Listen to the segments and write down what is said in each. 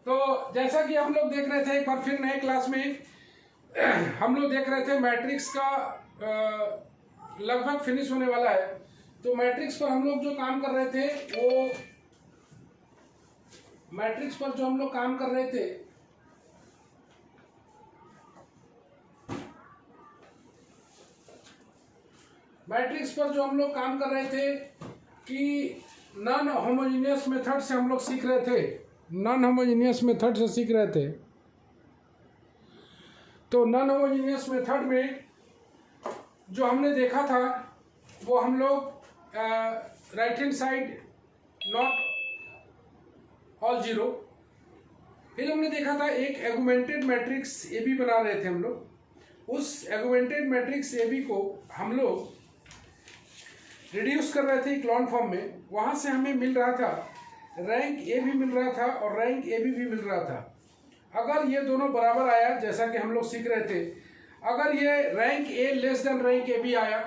तो जैसा कि हम लोग देख रहे थे, एक बार फिर नए क्लास में हम लोग देख रहे थे मैट्रिक्स का लगभग फिनिश होने वाला है। तो मैट्रिक्स पर हम लोग जो काम कर रहे थे वो मैट्रिक्स पर जो हम लोग काम कर रहे थे मैट्रिक्स पर जो हम लोग काम कर रहे थे कि नॉन होमोजेनियस मेथड से हम लोग सीख रहे थे, नॉन होमोजेनियस मेथड से सीख रहे थे। तो नॉन होमोजेनियस मेथड में जो हमने देखा था वो हम लोग right hand side not all zero. फिर हमने देखा था एक एगुमेंटेड मैट्रिक्स ए बी बना रहे थे हम लोग। उस एगुमेंटेड मैट्रिक्स ए बी को हम लोग रिड्यूस कर रहे थे इक्लॉन फॉर्म में। वहाँ से हमें मिल रहा था रैंक ए भी मिल रहा था और रैंक ए भी मिल रहा था। अगर ये दोनों बराबर आया, जैसा कि हम लोग सीख रहे थे, अगर ये rank A less than rank A B आया,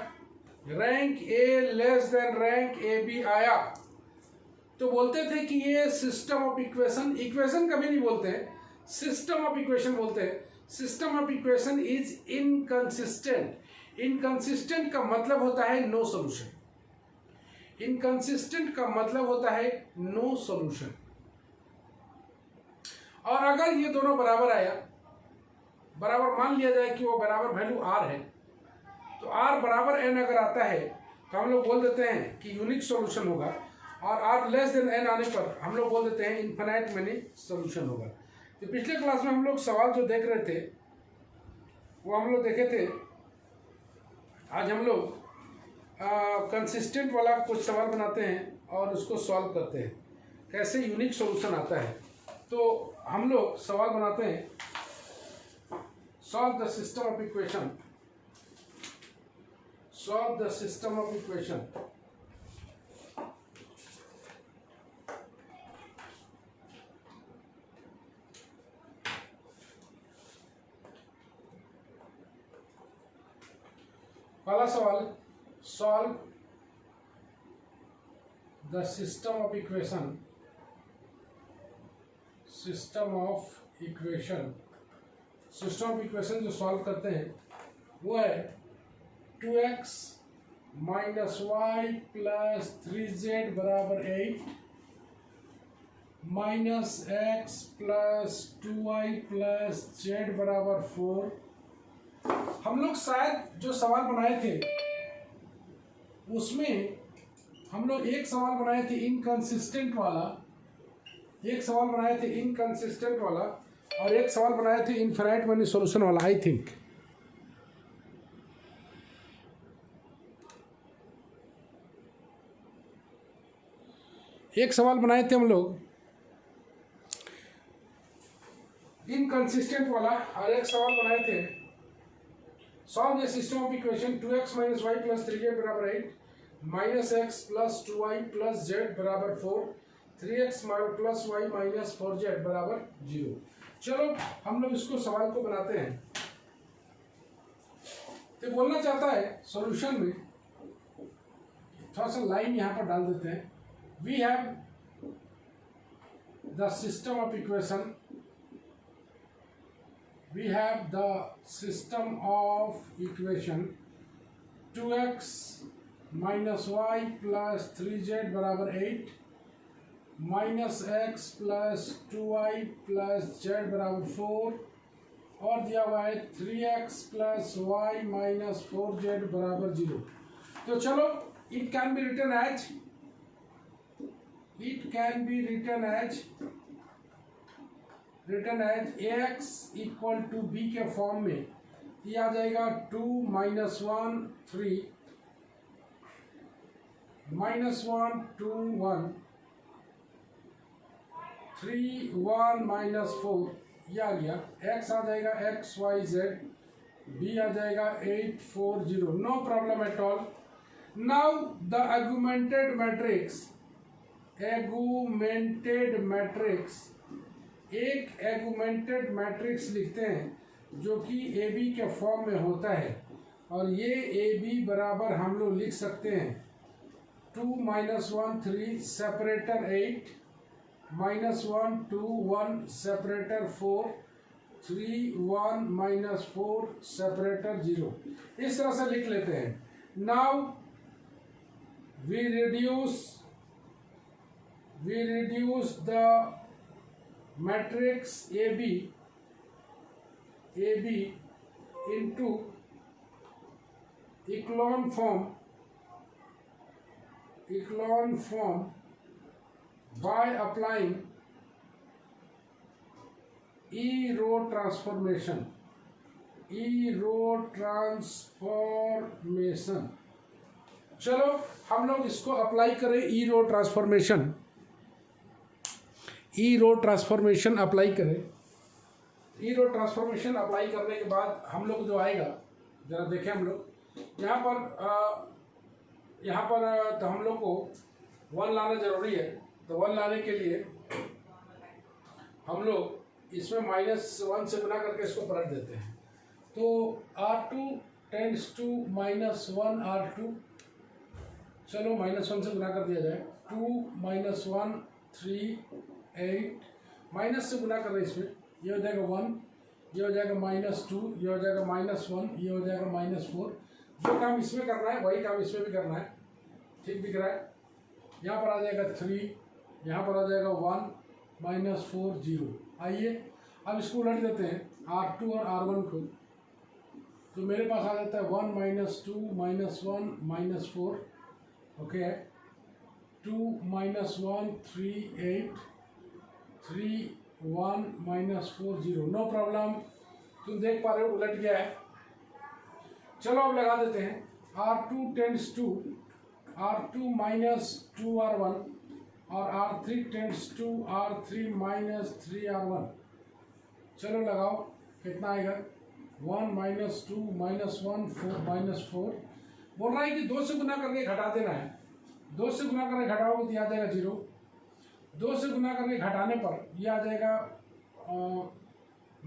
rank A less than rank A B आया, तो बोलते थे कि ये सिस्टम ऑफ इक्वेशन, इक्वेशन कभी नहीं बोलते हैं, सिस्टम ऑफ इक्वेशन बोलते हैं। System of equation is inconsistent. Inconsistent का मतलब होता है नो सॉल्यूशन। इनकंसिस्टेंट का मतलब होता है नो सॉल्यूशन। और अगर ये दोनों बराबर आया, बराबर मान लिया जाए कि वो बराबर वैल्यू आर है, तो आर बराबर एन अगर आता है तो हम लोग बोल देते हैं कि यूनिक सॉल्यूशन होगा। और आर लेस देन एन आने पर हम लोग बोल देते हैं इन्फिनाइट मैनी सॉल्यूशन होगा। तो पिछले क्लास में हम लोग सवाल जो देख रहे थे वो हम लोग देखे थे। आज हम लोग कंसिस्टेंट वाला कुछ सवाल बनाते हैं और उसको सॉल्व करते हैं, कैसे यूनिक सॉल्यूशन आता है। तो हम लोग सवाल बनाते हैं, solve the system of equation, solve the system of equation. पहला सवाल, solve the system of equation, system of equation. System of equation जो सॉल्व करते हैं वो है 2x minus y plus 3z बराबर 8 minus x plus 2y plus z बराबर 4। हम लोग शायद जो सवाल बनाए थे उसमें हम लोग एक सवाल बनाए थे इनकंसिस्टेंट वाला, एक सवाल बनाए थे इनकंसिस्टेंट वाला और एक सवाल बनाए थे इनफिनाइट मैनी सॉल्यूशन वाला। आई थिंक एक सवाल बनाए थे हम लोग इनकंसिस्टेंट वाला और एक सवाल बनाए थे solve the system of equation 2x minus y plus 3z बराबर 8 minus x plus 2y plus z बराबर 4 3x plus y minus 4z बराबर 0। चलो हम लोग इसको सवाल को बनाते हैं। तो बोलना चाहता है सॉल्यूशन में, थोड़ा सा लाइन यहाँ पर डाल देते हैं। We have the system of equation, we have the system of equation 2x minus y plus 3z बराबर 8 minus x plus 2y plus z बराबर 4 और दिया हुआ है 3x plus y minus 4z बराबर 0। तो चलो it can be written as ax equal to B के फॉर्म में ये आ जाएगा 2 माइनस 1 3 माइनस 1 2 1 3 1 माइनस 4 ये आ गया। x आ जाएगा x y z, b आ जाएगा 8 4 0। No problem at all. Now the augmented matrix, augmented matrix, एक एगुमेंटेड मैट्रिक्स लिखते हैं जो कि ए बी के फॉर्म में होता है। और ये ए बी बराबर हम लोग लिख सकते हैं 2 माइनस 1 3 सेपरेटर 8 -1 2 1 सेपरेटर 4 3 1 -4 सेपरेटर 0। इस तरह से लिख लेते हैं। Now we reduce the matrix AB into echelon form by applying E-row transformation। चलो हम लोग इसको अप्लाई करें। E-row ट्रांसफॉर्मेशन अप्लाई करें। E-row ट्रांसफॉर्मेशन अप्लाई करने के बाद हम लोग जो आएगा, जरा देखें हम लोग यहाँ पर तो हम लोग को 1 लाना ज़रूरी है। तो 1 लाने के लिए हम लोग इसमें -1 से गुना करके इसको पलट देते हैं। तो R2 टेंड्स टू -1 R2, चलो -1 से गुना कर दिया जाए। 2 -1 3 8, माइनस से गुना कर रहे इसमें, ये हो जाएगा 1, ये हो जाएगा -2, ये हो जाएगा -1, ये हो जाएगा -4। जो काम इसमें करना है वही काम इसमें भी करना है। ठीक दिख रहा है? यहाँ पर आ जाएगा 3, यहाँ पर आ जाएगा 1 -4 0। आइए अब इसको उलट देते हैं R2 और R1 को। तो मेरे पास आ जाता है 1 -2 -1 -4, ओके। 2 -1 3 8 3 1 -4 0। नो प्रॉब्लम, तुम देख पा रहे हो उलट गया है। चलो अब लगा देते हैं। R2 tends to R2 -2 R1 और R3 tends to R3 -3 R1। चलो लगाओ, कितना आएगा? 1 -2 -1 4 -4। बोल रहा है कि 2 से गुना करके घटा देना है। 2 से गुना करके घटाओगे तो ये आ जाएगा 0। 2 से गुना करके घटाने पर ये आ जाएगा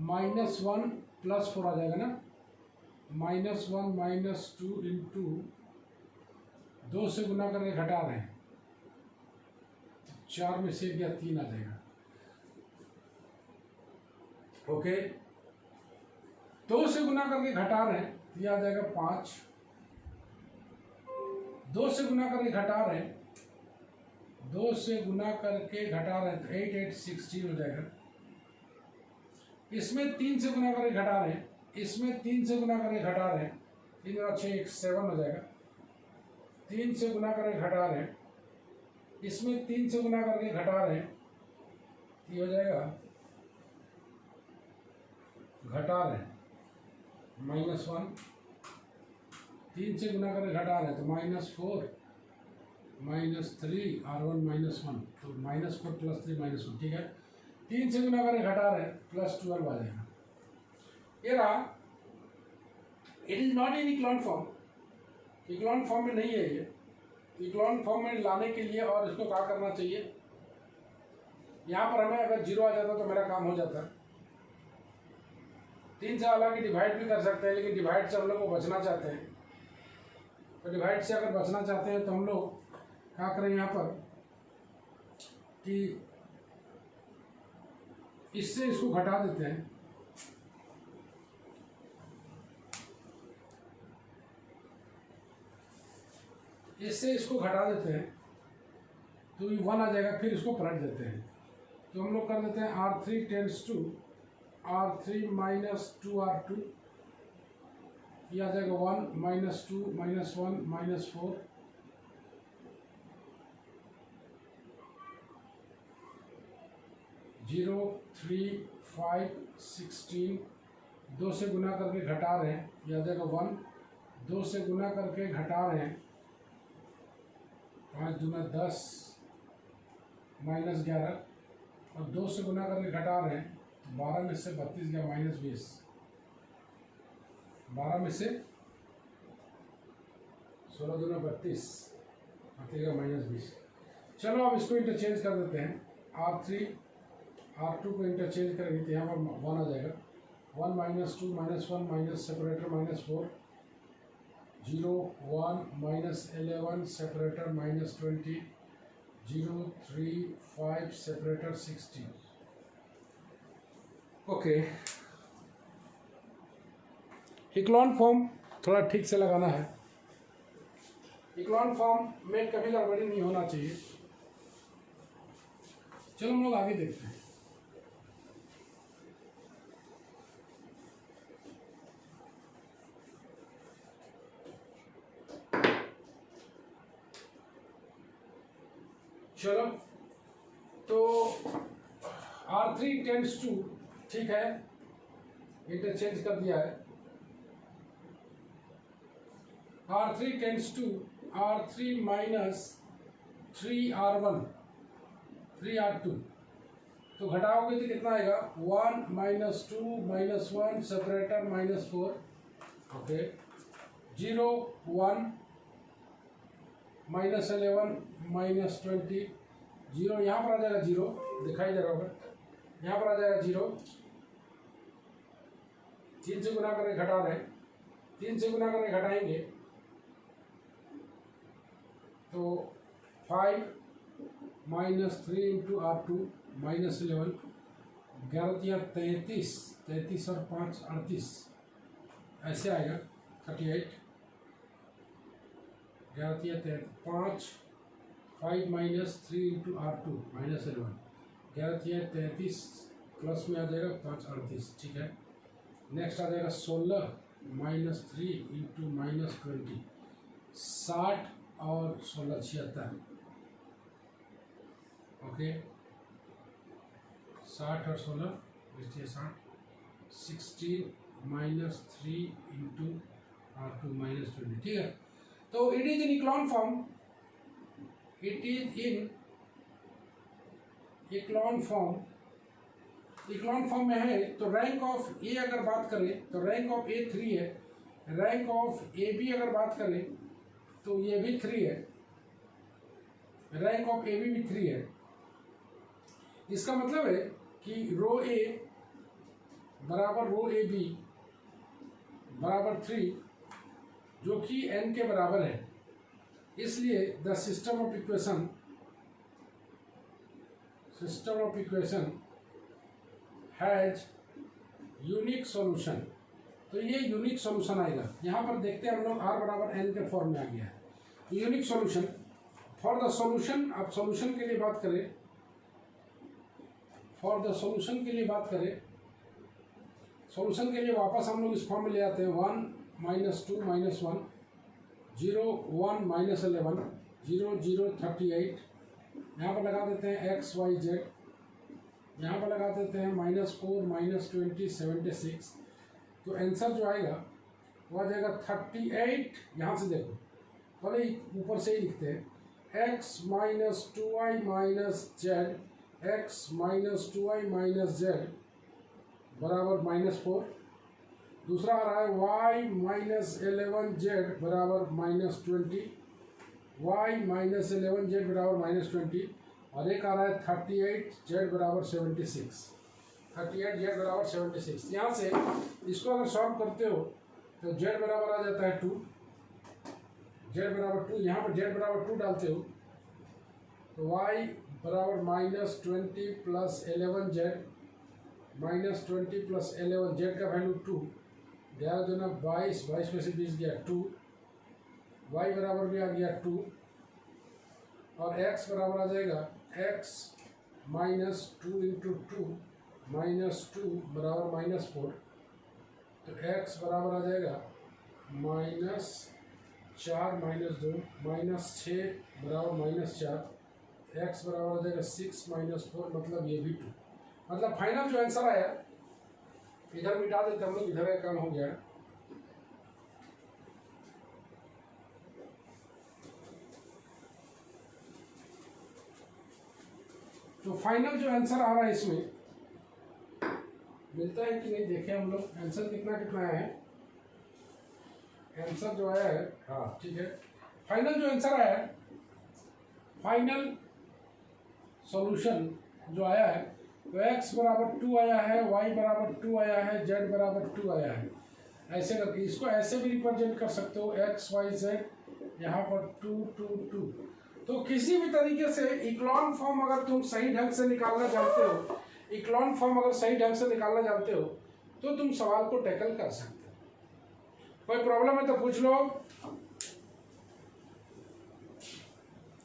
-1 +4 आ जाएगा ना। -1 -2 इंटू 2 से गुना करके घटा रहे हैं, 4 में से 1 या 3 आ जाएगा, ओके। 2 से गुना करके घटा रहे हैं, ये आ जाएगा 5। 2 से गुना करके घटा रहे हैं, 2 से गुना करके घटा रहे हैं तो 8 8 16 हो जाएगा। इसमें 3 से गुना करके घटा रहे हैं, इसमें 3 से गुना करके घटा रहे हैं, 3 और 6 7 हो जाएगा। 3 से गुना करके घटा रहे हैं, इसमें 3 से गुना करके घटा रहे हैं, ये हो जाएगा घटा रहे हैं -1। 3 से गुना करके घटा रहे हैं तो -4 -3 R1 -1, तो -4 + 3 -1, ठीक है। 3 से गुना करके घटा रहे हैं +12 आ जाएगा। ये रहा। It is not in echelon form, echelon form में नहीं है ये। इक्लॉन फॉर्म में लाने के लिए और इसको क्या करना चाहिए, यहाँ पर हमें अगर 0 आ जाता तो मेरा काम हो जाता। 3 से हालांकि डिवाइड भी कर सकते हैं, लेकिन डिवाइड से हम लोग को बचना चाहते हैं। तो डिवाइड से अगर बचना चाहते हैं तो हम लोग क्या करें यहाँ पर कि इससे इसको घटा देते हैं। इससे इसको घटा देते हैं तो ये 1 आ जाएगा, फिर इसको पलट देते हैं। तो हम लोग कर देते हैं R3 tends to R3 -2 R2, ये आ जाएगा 1 -2 -1 -4। 0 3 5 16। 2 से गुना करके घटा रहे हैं, ये आ जाएगा 1। 2 से गुना करके घटा रहे हैं, 5 दूना 10 -11, और 2 से गुना करके घटा रहे हैं तो 12 में से 32 गया -20, 12 में से 16 दूना 32 आतेगा -20। चलो अब इसको इंटरचेंज कर देते हैं। R3 R2 को इंटरचेंज करेंगे तो यहाँ पर 1 आ जाएगा। 1 -2 -1 minus separator -4, 0 1 -11 separator -20, 0 3 5 separator 60। Okay, echelon form थोड़ा ठीक से लगाना है। इक्लॉन फॉर्म में कभी गड़बड़ी नहीं होना चाहिए। चलो हम लोग आगे देखते हैं। चलो, तो R3 टेंड्स टू, ठीक है, इंटरचेंज कर दिया है। R3 tends to R3 minus 3R1 3R2, तो घटाओगे तो कितना आएगा? 1 minus 2 minus 1 separator minus 4। Okay, 0 1 minus 11 minus 20, 0 यहाँ पर आ जाएगा, 0 दिखाई दे रहा होगा, यहाँ पर आ जाएगा 0। 3 से गुना करके घटा रहे हैं, 3 से गुना करके घटाएंगे तो 5 माइनस 3 इंटू R2 माइनस 11, 11 33, 33 और 5 38, ऐसे आएगा 38। 11 5 5 minus 3 into R2 minus 11, 11 33 plus में आ जाएगा 5 38, ठीक है। नेक्स्ट आ जाएगा 16 माइनस 3 इंटू माइनस 20, 60 और 16 76। ओके, 60 और 16 बचती है 60, 16 माइनस 3 इंटू R2 माइनस 20, ठीक है। तो it is in echelon form, it is in echelon form, echelon form में है। तो रैंक ऑफ ए अगर बात करें तो रैंक ऑफ ए 3 है, रैंक ऑफ ए बी अगर बात करें तो ये भी 3 है, रैंक ऑफ ए बी भी 3 है। इसका मतलब है कि रो ए बराबर रो ए बी बराबर 3, जो कि n के बराबर है। इसलिए the system of equation has unique solution. तो ये यूनिक सॉल्यूशन आएगा। यहाँ पर देखते हैं हम लोग r बराबर n के फॉर्म में आ गया है। Unique solution for the solution, अब सॉल्यूशन के लिए बात करें, फॉर द सॉल्यूशन के लिए बात करें, सॉल्यूशन के लिए वापस हम लोग इस फॉर्म में ले आते हैं। 1 माइनस 2 माइनस 1, 0 1 माइनस 11, 0 0 38, यहाँ पर लगा देते हैं x y z, यहाँ पर लगा देते हैं -4 माइनस 20 76। तो आंसर जो आएगा वो आ जाएगा 38। यहाँ से देखो, पहले ऊपर से ही लिखते हैं, x minus 2y minus z, x minus 2y minus z बराबर -4। दूसरा आ रहा है y माइनस 11z बराबर -20, y माइनस 11z बराबर -20, और एक आ रहा है 38z बराबर 76, 38z बराबर 76। यहाँ से इसको अगर सॉल्व करते हो तो z बराबर आ जाता है 2, z बराबर 2, यहाँ पर z बराबर 2 डालते हो तो y बराबर -20 प्लस 11z, -20 प्लस 11z का वैल्यू 2, 11 दूना 22, 22 में से 20 गया 2, y बराबर भी आ गया 2, और x बराबर आ जाएगा x माइनस 2 इंटू 2 माइनस 2 बराबर -4। तो x बराबर आ जाएगा -4 माइनस 2 -6 बराबर -4, x बराबर आ जाएगा 6 माइनस 4, मतलब ये भी 2। मतलब फाइनल जो आंसर आया, इधर मिटा देते हम लोग, इधर का काम हो गया। तो फाइनल जो आंसर आ रहा है इसमें मिलता है कि नहीं, देखें हम लोग आंसर कितना कितना आया है। आंसर जो आया है, हाँ ठीक है, फाइनल जो आंसर आया है, फाइनल सॉल्यूशन जो आया है, तो x बराबर 2 आया है, y बराबर 2 आया है, z बराबर 2 आया है। ऐसे करके इसको ऐसे भी रिप्रेजेंट कर सकते हो, x y z, यहाँ पर 2 2 2, तो किसी भी तरीके से इक्लॉन फॉर्म अगर तुम सही ढंग से निकालना जानते हो, इक्लॉन फॉर्म अगर सही ढंग से निकालना जानते हो तो तुम सवाल को टैकल कर सकते हो। कोई प्रॉब्लम है तो पूछ लो।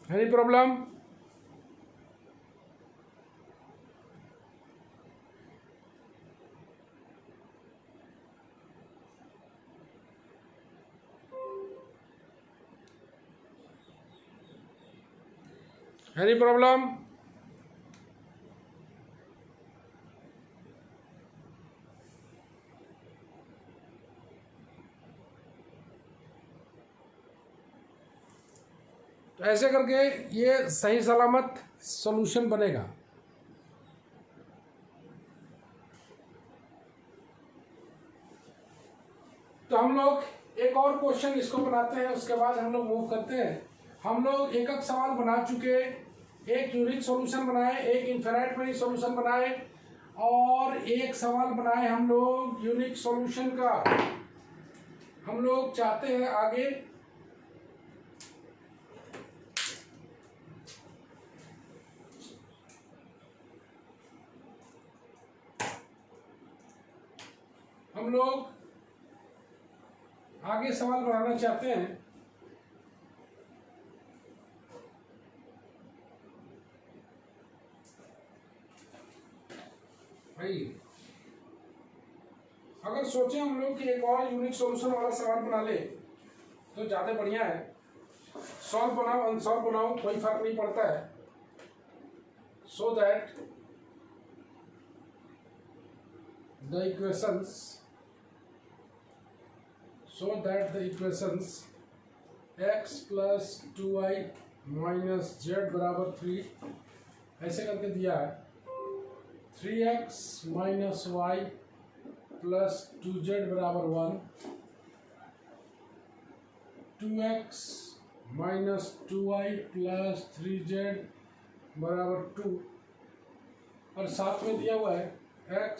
Any problem? Any problem? तो ऐसे करके ये सही सलामत सॉल्यूशन बनेगा। तो हम लोग एक और क्वेश्चन इसको बनाते हैं, उसके बाद हम लोग मूव करते हैं। हम लोग एक एक सवाल बना चुके, एक यूनिक सॉल्यूशन बनाए, एक इनफिनिट में सॉल्यूशन बनाए और एक सवाल बनाए हम लोग यूनिक सॉल्यूशन का। हम लोग चाहते हैं आगे हम लोग आगे सवाल बनाना चाहते हैं भाई। अगर सोचे हम लोग कि एक और यूनिक सॉल्यूशन वाला सवाल बना ले तो ज़्यादा बढ़िया है। सॉल्व बनाओ अनसॉल्व बनाओ कोई फर्क नहीं पड़ता है। So that the equations x plus 2y minus z बराबर 3 ऐसे करके दिया है। 3x minus y plus 2z बराबर 1, 2x minus 2y plus 3z बराबर 2 और साथ में दिया हुआ है x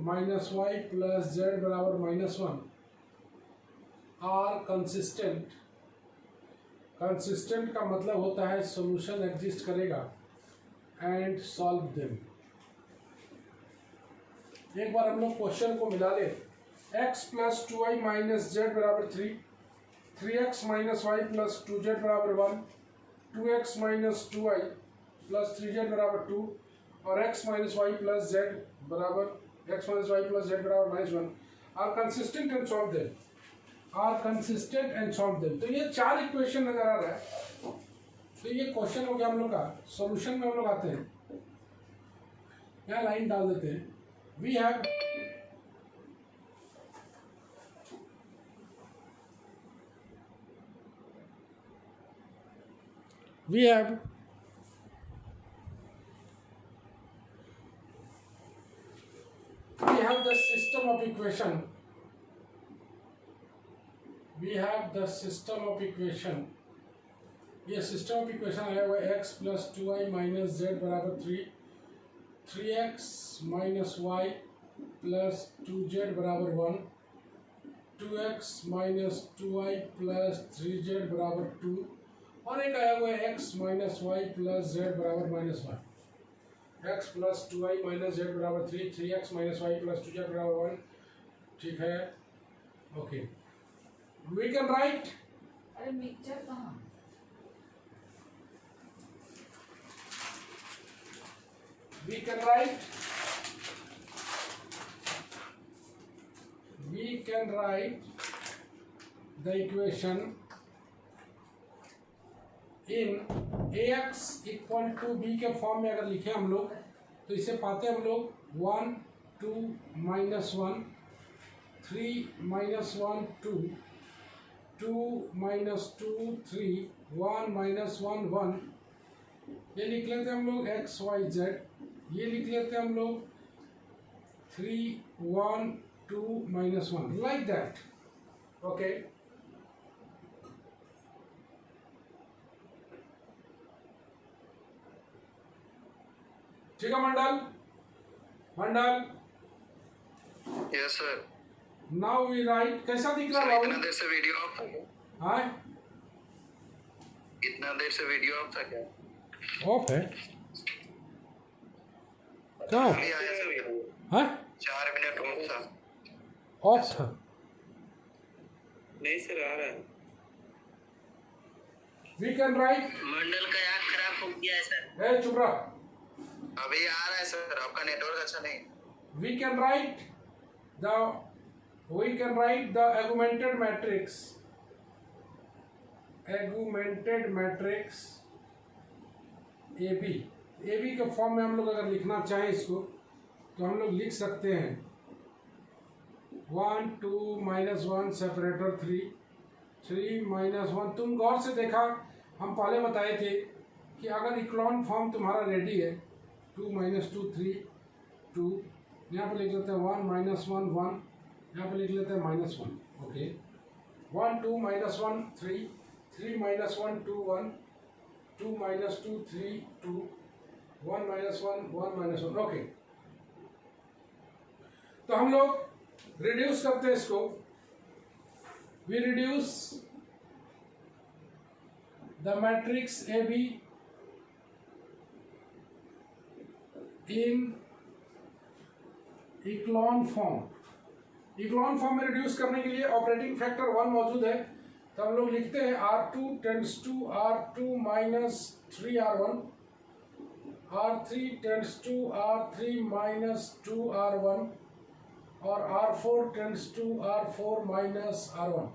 minus y plus z बराबर -1 आर कंसिस्टेंट। कंसिस्टेंट का मतलब होता है सॉल्यूशन एग्जिस्ट करेगा एंड सॉल्व देम। एक बार हम लोग क्वेश्चन को मिला ले। x plus 2y minus Z बराबर 3, 3x minus y plus 2z बराबर 1, 2x minus 2y plus 3z बराबर 2 और x minus y plus z बराबर x minus y plus z बराबर -1 are consistent and solve them, are consistent and solve them। तो ये चार equation नजर आ रहा है। तो ये क्वेश्चन हो गया हम लोग का। सॉल्यूशन में हम लोग आते हैं, यहाँ लाइन डाल देते हैं। we have the system of equation, ये सिस्टम ऑफ इक्वेशन आया हुआ x plus 2y minus Z बराबर 3, 3x minus y plus 2z बराबर 1, 2x minus 2y plus 3z बराबर 2 और एक आया हुआ है x minus y plus z बराबर -1। x plus 2y minus Z बराबर 3, 3x minus y plus 2z बराबर 1। ठीक है, ओके। वी कैन राइट, अरे मिक्सचर कहाँ? we can write the equation in ax equal to b के फॉर्म में अगर लिखे हम लोग तो इसे पाते हम लोग 1 2 -1, 3 -1 2, 2 -2 3, 1 -1 1। ये लिख लेते हम लोग x y z, ये लिख लेते हम लोग 3 1 2 -1 लाइक दैट। ओके, ठीक है Mandal, yes sir. Now we write. कैसा दिख रहा है इतना देर से वीडियो ऑफ हाँ इतना देर से वीडियो ऑफ था क्या? ऑफ है क्यों? अभी आया सर, हाँ 4 मिनट ऑफ था। ऑफ था। नहीं सर, आ रहा है। We can right. मंडल का आँख खराब हो गया है सर। ए चुप रहा। अभी आ रहा है सर, आपका नेटवर्क अच्छा नहीं। We can write the augmented matrix AB के फॉर्म में हम लोग अगर लिखना चाहें इसको तो हम लोग लिख सकते हैं 1 2 -1 सेपरेटर 3 -1। तुम गौर से देखा, हम पहले बताए थे कि अगर इक्लॉन फॉर्म तुम्हारा रेडी है 2 -2 3 2, यहाँ पे लिख लेते हैं 1 -1 1, यहाँ पे लिख लेते हैं -1। ओके 1 2 -1 3 3 -1 2 1 2 -2 3 2 1 -1 1 -1। ओके, तो हम लोग रिड्यूस करते हैं इसको। We reduce the matrix AB in echelon form. Echelon form में रिड्यूस करने के लिए ऑपरेटिंग फैक्टर 1 मौजूद है, तो हम लोग लिखते हैं R2 tends to R2 - 3R1, R3 tends to R3 - 2R1 और R4 tends to R4 - R1।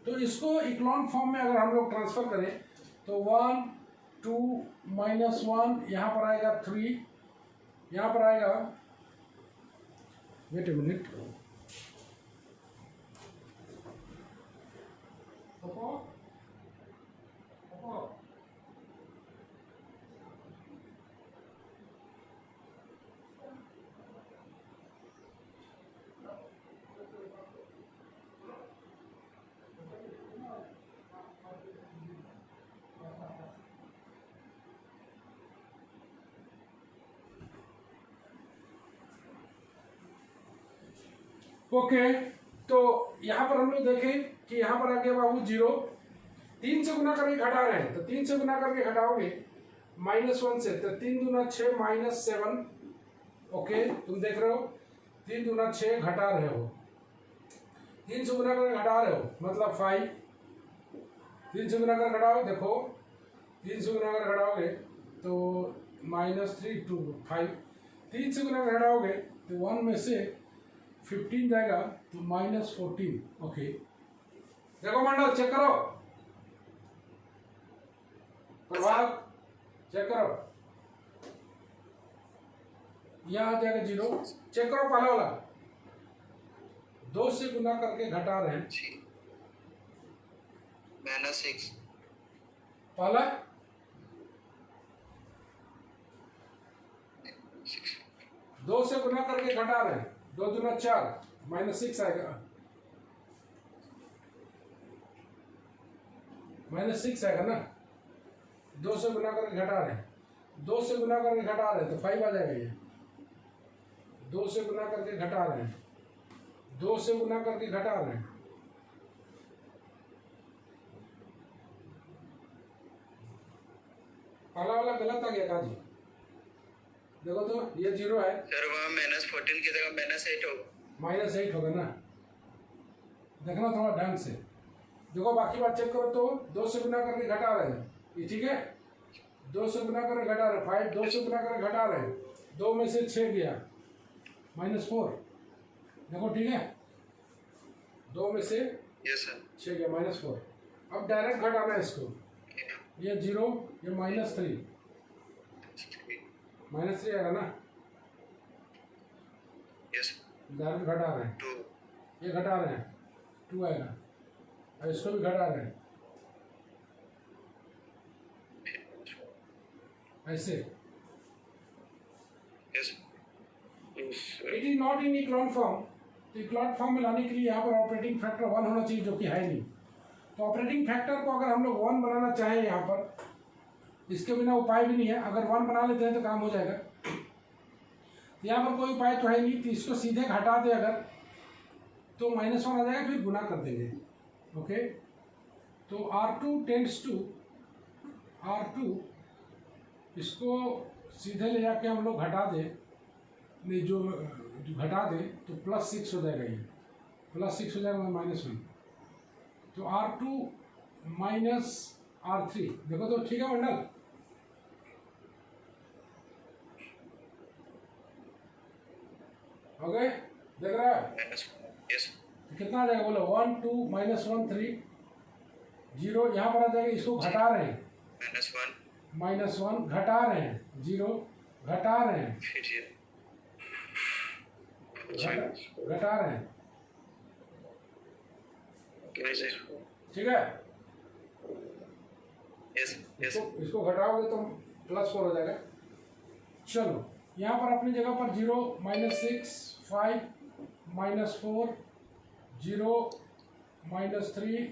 तो इसको इक्लॉन फॉर्म में अगर हम लोग ट्रांसफर करें तो 1 2 -1 यहाँ पर आएगा 3, यहाँ पर आएगा, वेट ए मिनट, ओके। तो यहाँ पर हम लोग देखें कि यहाँ पर आ गया बाबू 0, 3 से गुना करके घटा रहे हैं, तो 3 से गुना करके घटाओगे -1 से, तो 3 दूना 6 -7। ओके, तुम देख रहे हो 3 दूना 6 घटा रहे हो, 3 से गुना करके घटा रहे हो मतलब 5। 3 से गुना कर घटाओ, देखो 3 से गुना कर घटाओगे तो -3 2 5। 3 से गुना कर घटाओगे तो 1 में से 15 जाएगा तो -14। ओके, देखो मंडल चेक करो, प्रभात चेक करो, यहाँ आ जाएगा 0। चेक करो पहला वाला, 2 से गुना करके घटा रहे हैं, -6 पहला 2 से गुना करके घटा रहे हैं, 2 दूना 4 -6 आएगा, -6 आएगा ना। 2 से गुना करके घटा रहे हैं, 2 से गुना करके घटा रहे हैं तो 5 आ जाएगा ये। 2 से गुना करके घटा रहे हैं, 2 से गुना करके घटा रहे हैं, पहला वाला गलत आ गया काजी, देखो तो ये 0 है सर, वहाँ -14 की जगह -8 होगा। -8 होगा ना, देखना थोड़ा ढंग से। देखो बाकी बात चेक करो तो 2 से गुना करके घटा रहे हैं, ये ठीक है। 2 से गुना करके घटा रहे हैं, 5 2 से गुना करके घटा रहे हैं, 2 में से 6 गया -4, देखो ठीक है, 2 में से यस सर, 6 गया -4। अब डायरेक्ट घटाना है इसको, ये 0 ये -3 आएगा ना, यस डायरेक्ट घटा रहे हैं, 2 ये घटा रहे हैं 2 आएगा, और इसको भी घटा रहे हैं ऐसे। Yes it is not in echelon form, तो इक्लॉन फॉर्म में लाने के लिए यहाँ पर ऑपरेटिंग फैक्टर 1 होना चाहिए, जो कि है नहीं। तो ऑपरेटिंग फैक्टर को अगर हम लोग 1 बनाना चाहें यहाँ पर, इसके बिना उपाय भी नहीं है, अगर 1 बना लेते हैं तो काम हो जाएगा। यहाँ पर कोई उपाय तो है नहीं, तो इसको सीधे घटा दे अगर तो -1 आ जाएगा, फिर गुना कर देंगे। ओके, तो R2 टेंड्स टू R2 इसको सीधे ले जाके हम लोग घटा दें, नहीं जो घटा दें तो +6 हो जाएगा, ये +6 हो जाएगा -1, तो R2 माइनस R3 देखो तो ठीक है मंडल। ओके देख रहा है यस तो कितना आ जाएगा बोलो 1 2 -1 3 0 यहाँ पर आ जाएगा, इसको घटा रहे हैं -1 घटा रहे हैं 0 घटा रहे हैं फिर ये घटा रहे हैं, कैसे ठीक है। यस यस इसको घटाओगे तो +4 हो जाएगा। चलो यहाँ पर अपनी जगह पर 0 -6 5 -4 0 -3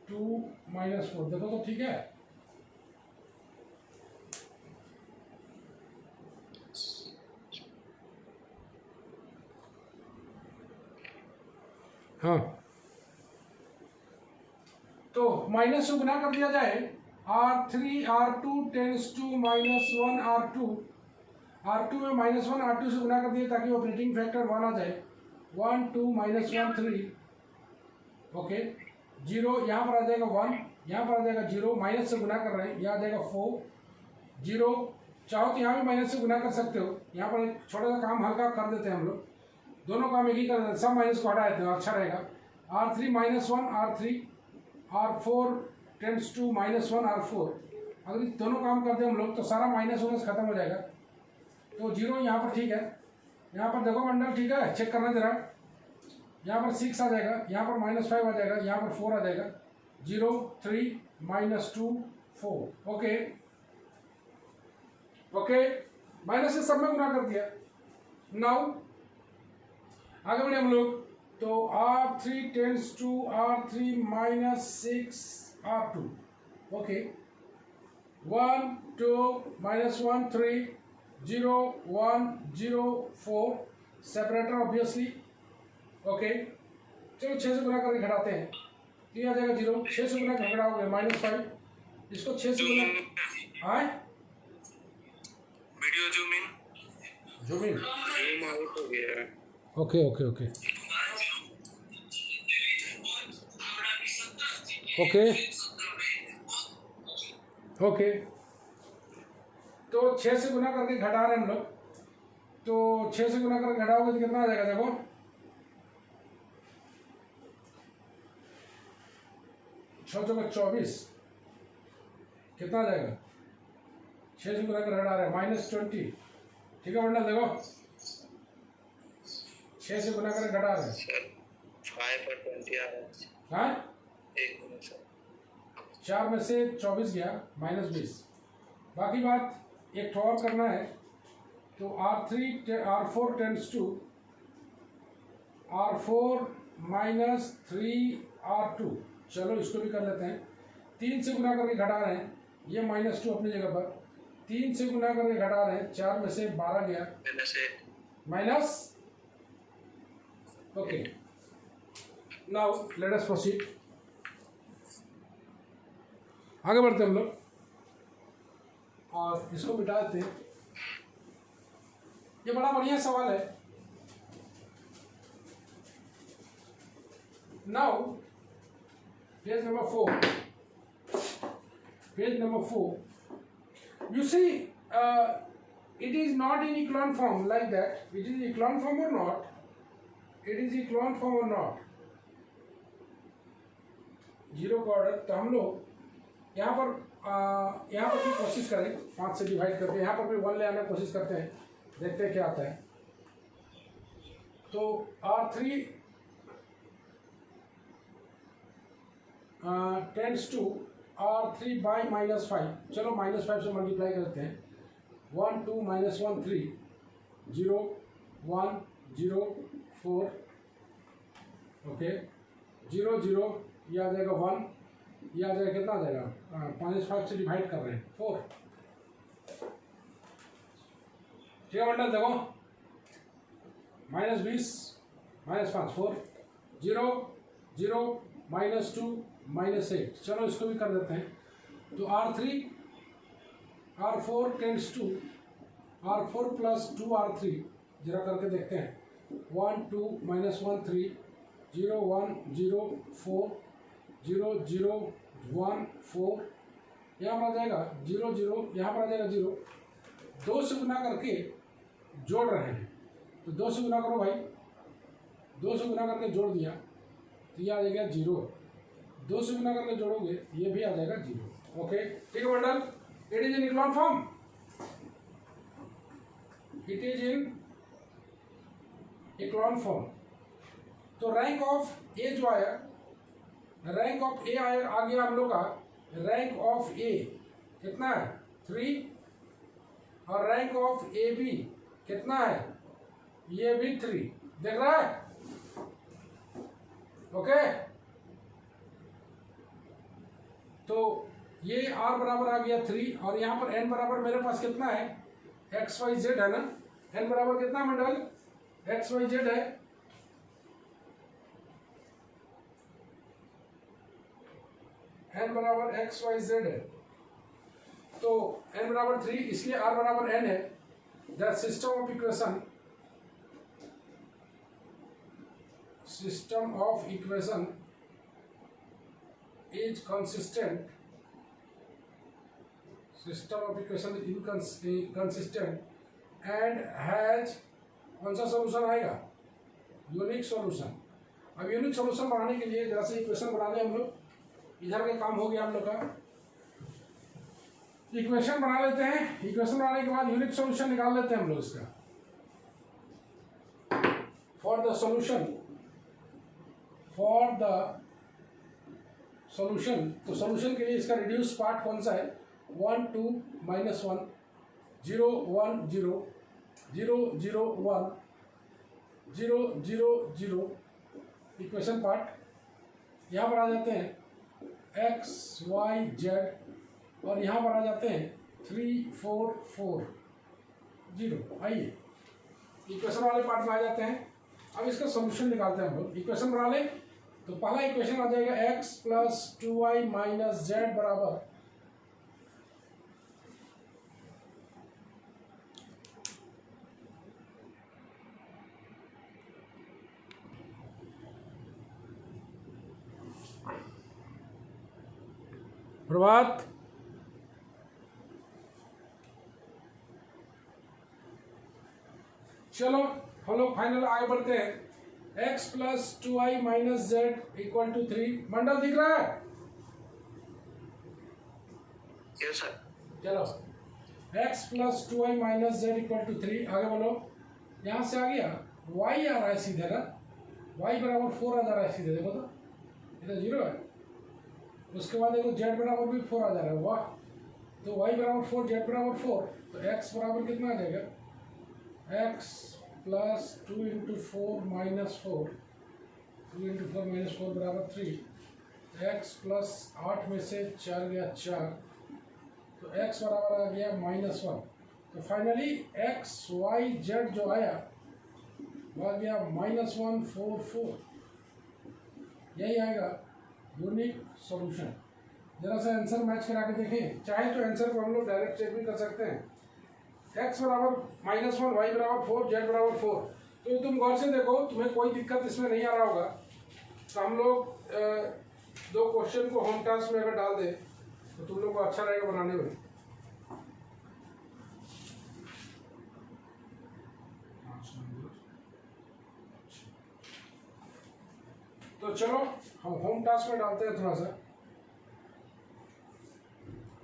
2 -4 देखो तो ठीक है। हाँ तो माइनस से गुना कर दिया जाए, R3 R2 tense to -1 R2 में -1 R2 से गुना कर दिए ताकि ऑपरेटिंग फैक्टर 1 आ जाए, 1 2 -1 3 ओके 0 यहाँ पर आ जाएगा 1, यहाँ पर आ जाएगा 0 माइनस से गुना कर रहे हैं, यहाँ आ जाएगा 4 0 चाहो तो यहाँ भी माइनस से गुना कर सकते हो, यहाँ पर एक छोटा सा काम हल्का कर देते हैं हम लोग, दोनों काम एक ही कर देते हैं, सब माइनस को हटा देते हैं, अच्छा रहेगा। R3 -1 R3 R4 tense to -1 R4 अगर दोनों काम करते हैं हम लोग तो सारा माइनस होने से खत्म हो जाएगा। तो 0 यहाँ पर ठीक है, यहाँ पर देखो मंडल ठीक है, चेक करना जरा, यहाँ पर 6 आ जाएगा, यहाँ पर -5 आ जाएगा, यहाँ पर 4 आ जाएगा, 0 3 -2 4 ओके ओके माइनस से सब में गुना कर दिया। नाउ आगे बढ़े हम लोग, तो R3 tends to R3 -6 R2 okay 1 2 -1 3 0 1 0 4 separator obviously okay. चलो 6 से गुना करके घटाते हैं, तो ये आ जाएगा 0, 6 से गुना करके घटाओगे -5, इसको 6 से गुना आए video zoom in zoom out हो गया। Okay okay okay okay okay तो 6 से गुना करके घटा रहे हैं हम लोग, तो 6 से गुना करके घटाओगे तो कितना आ जाएगा देखो, छः चौके 24 कितना आ जाएगा, 6 से गुना कर घटा रहे हैं -20 ठीक है वरना देखो 6 से गुना करके घटा रहे हैं सर 5 और 20 आ रहा है। हाँ 4 में से 24 गया -20, बाकी बात एक और करना है, तो R4 tense to R4 -3 R2 चलो इसको भी कर लेते हैं, 3 से गुना करके घटा रहे हैं, ये -2 अपनी जगह पर, 3 से गुना करके घटा रहे हैं, 4 में से 12 गया minus okay. Now let us proceed, आगे बढ़ते हम लोग और इसको मिटा देते हैं। ये बड़ा बढ़िया सवाल है। Now page number 4 you see it is not in echelon form like that, it is echelon form or not, it is echelon form or not, 0 का ऑर्डर। तो हम लोग यहाँ पर भी कोशिश करें 5 से डिवाइड करके, यहाँ पर भी 1 ले आने की कोशिश करते हैं, देखते हैं क्या आता है। तो R3 tends to R3 by -5, चलो -5 से मल्टीप्लाई करते हैं, 1 2 -1 3 0 1 0 4 ओके 0 0 ये आ जाएगा 1, ये आ जाएगा कितना आ जाएगा, -5 से डिवाइड कर रहे हैं 4 ठीक है मंडल देखो, -20 -5 4 0 0 -2 -8 चलो इसको भी कर देते हैं। तो R3 R4 tends to R4 plus 2R3, जरा करके देखते हैं। 1 2 -1 3 0 1 0 4 0 0 1 4, यहाँ पर आ जाएगा 0 0, यहाँ पर आ जाएगा 0। 2 से गुना करके जोड़ रहे हैं, तो 2 से गुना करो भाई, 2 से गुना करके जोड़ दिया तो ये आ जाएगा 0। 2 से गुना करके जोड़ोगे ये भी आ जाएगा 0। ओके, ठीक है बंडल, it is in echelon form, it is in echelon form. तो रैंक ऑफ ए जो आया, रैंक ऑफ ए आया, आ गया हम लोग का रैंक ऑफ ए कितना है 3, और रैंक ऑफ ए बी कितना है, ये भी 3, देख रहा है। ओके, तो ये r बराबर आ गया 3, और यहाँ पर n बराबर मेरे पास कितना है, एक्स वाई जेड है ना। n बराबर कितना मंडल, एक्स वाई जेड है। n बराबर एक्स वाई जेड है, तो n बराबर 3, इसलिए r बराबर n है। The system of equation, system of equation is consistent, system of equation is inconsistent and has, कौन सा सॉल्यूशन आएगा, यूनिक सॉल्यूशन। अब यूनिक सॉल्यूशन बनाने के लिए जैसे इक्वेशन बना लें हम लोग, इधर का काम हो गया हम लोग का, इक्वेशन बना लेते हैं। इक्वेशन बनाने के बाद यूनिक सॉल्यूशन निकाल लेते हैं हम लोग इसका। For the solution, for the solution, तो सॉल्यूशन के लिए इसका रिड्यूस पार्ट कौन सा है, 1 2 -1 0 1 0 0 0 1 0 0 0, इक्वेशन पार्ट। यहाँ पर आ जाते हैं एक्स वाई जेड, और यहाँ पर आ जाते हैं 3 4 4 0। आइए इक्वेशन वाले पार्ट में आ जाते हैं। अब इसका सॉल्यूशन निकालते हैं हम लोग। इक्वेशन बना लें तो पहला इक्वेशन आ जाएगा x plus 2y minus Z बराबर प्रभात, चलो हम लोग फाइनल आगे बढ़ते हैं। x plus 2y minus z equal to 3, Mandal दिख रहा है? Yes sir. चलो x plus 2y minus z equal to 3, आगे बोलो। यहाँ से आ गया y आ रहा है सीधे ना, y बराबर 4 आ जा रहा है सीधे, देखो तो इधर 0 है। उसके बाद देखो z बराबर भी 4 आ जा रहा है, वाह। तो y बराबर 4 z बराबर 4, तो x बराबर कितना आ जाएगा, x plus 2 into 4 minus 4, 2 into 4 minus 4 बराबर 3। x प्लस 8 में से 4 गया 4, तो x बराबर आ गया -1। तो फाइनली x y z जो आया वो आ गया -1 4 4, यही आएगा यूनिक सॉल्यूशन। जरा सा आंसर मैच करा के देखें, चाहे तो आंसर को हम लोग डायरेक्ट चेक भी कर सकते हैं। x बराबर -1, y बराबर 4, z बराबर 4। तो तुम गौर से देखो, तुम्हें कोई दिक्कत इसमें नहीं आ रहा होगा। तो हम लोग 2 क्वेश्चन को होम टास्क में अगर डाल दें तो तुम लोग को अच्छा रहेगा बनाने में। तो चलो हम होम टास्क में डालते हैं थोड़ा सा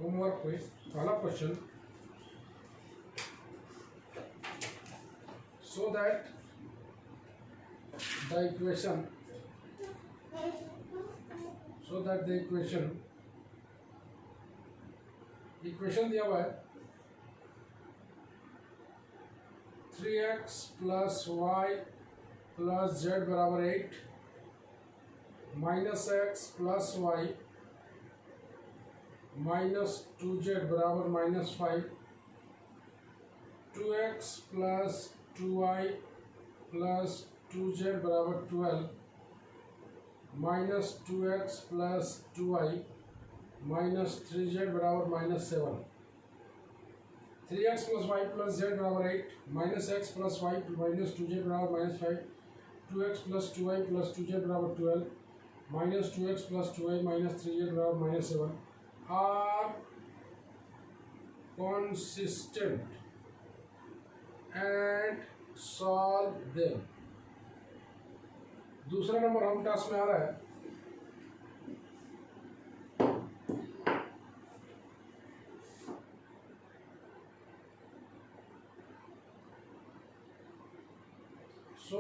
होमवर्क पे। पहला question, so that the equation दिया हुआ है 3x plus y plus z बराबर 8, minus x plus y minus 2z बराबर -5, 2x plus 2y plus 2z बराबर 12, minus 2x plus 2y minus 3z बराबर -7। 3x plus y plus z बराबर 8, minus x plus y minus 2z बराबर -5, 2x plus 2y plus 2z बराबर 12, minus 2x plus 2y minus 3z बराबर -7 are consistent and solve them। दूसरा number home task में आ रहा है, so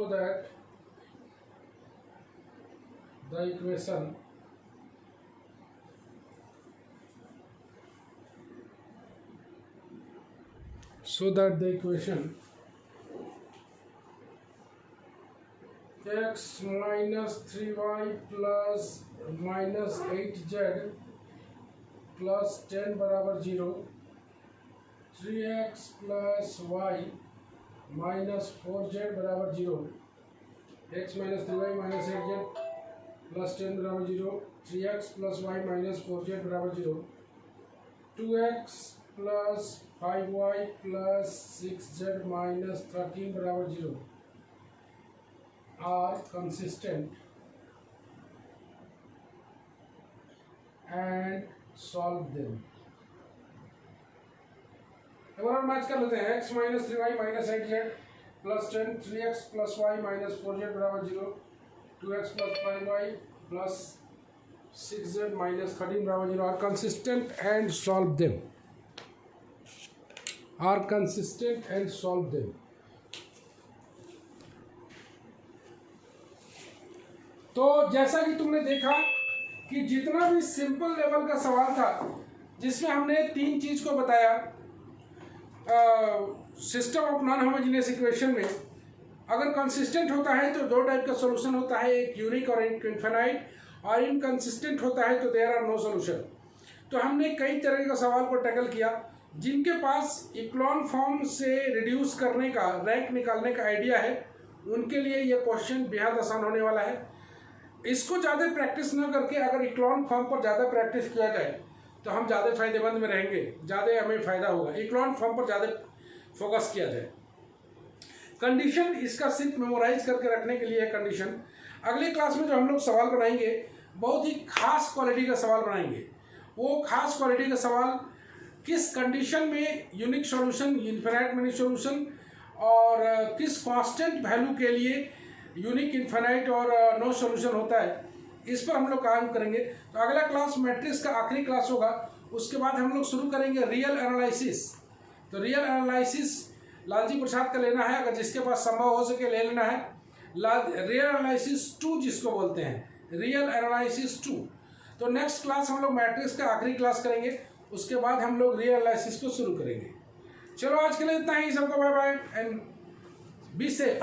that the equation x minus 3y plus minus 8z plus 10 बराबर 0, 3x plus y minus 4z बराबर 0, x minus 3y minus 8z plus 10 बराबर 0, 3x plus y minus 4z बराबर 0, 2x plus 5y plus 6z minus 13 बराबर 0 are consistent and solve them. एक बार match कर लेते हैं। x minus 3y minus 8z plus 10, 3x plus y minus 4z बराबर 0, 2x plus 5y plus 6z minus 13 बराबर 0 are consistent and solve them. Are consistent and solve them. तो जैसा कि तुमने देखा कि जितना भी सिंपल लेवल का सवाल था जिसमें हमने तीन चीज को बताया, system of non homogeneous equation में अगर कंसिस्टेंट होता है तो दो टाइप का सॉल्यूशन होता है, एक यूनिक और एक इनफाइनाइट, और इनकंसिस्टेंट होता है तो देयर आर नो सॉल्यूशन। तो हमने कई तरह के सवाल को टैकल किया। जिनके पास इक्लॉन फॉर्म से रिड्यूस करने का, रैंक निकालने का आइडिया है, उनके लिए ये क्वेश्चन बेहद आसान होने वाला है। इसको ज़्यादा प्रैक्टिस न करके अगर इक्लॉन फॉर्म पर ज़्यादा प्रैक्टिस किया जाए तो हम ज़्यादा फायदेमंद में रहेंगे, ज़्यादा हमें फ़ायदा होगा। इक्लॉन फॉर्म पर ज़्यादा फोकस किया जाए। कंडीशन इसका सिर्फ मेमोराइज करके रखने के लिए है कंडीशन। अगले क्लास में जो हम लोग सवाल बनाएंगे बहुत ही खास क्वालिटी का सवाल बनाएंगे। वो खास क्वालिटी का सवाल किस कंडीशन में unique solution, infinite mini solution, और किस कांस्टेंट वैल्यू के लिए यूनिक, इनफिनिट और नो सॉल्यूशन होता है, इस पर हम लोग काम करेंगे। तो अगला क्लास मैट्रिक्स का आखिरी क्लास होगा। उसके बाद हम लोग शुरू करेंगे रियल एनालिसिस। तो रियल एनालिसिस लालजी प्रसाद का लेना है, अगर जिसके पास संभव हो सके ले लेना है। रियल एनालिसिस 2 जिसको बोलते हैं, रियल एनालिसिस 2। तो नेक्स्ट क्लास हम लोग मैट्रिक्स का आखिरी क्लास करेंगे, उसके बाद हम लोग रियल एनालिसिस को शुरू करेंगे। चलो आज के लिए इतना ही। सबको bye bye and be safe.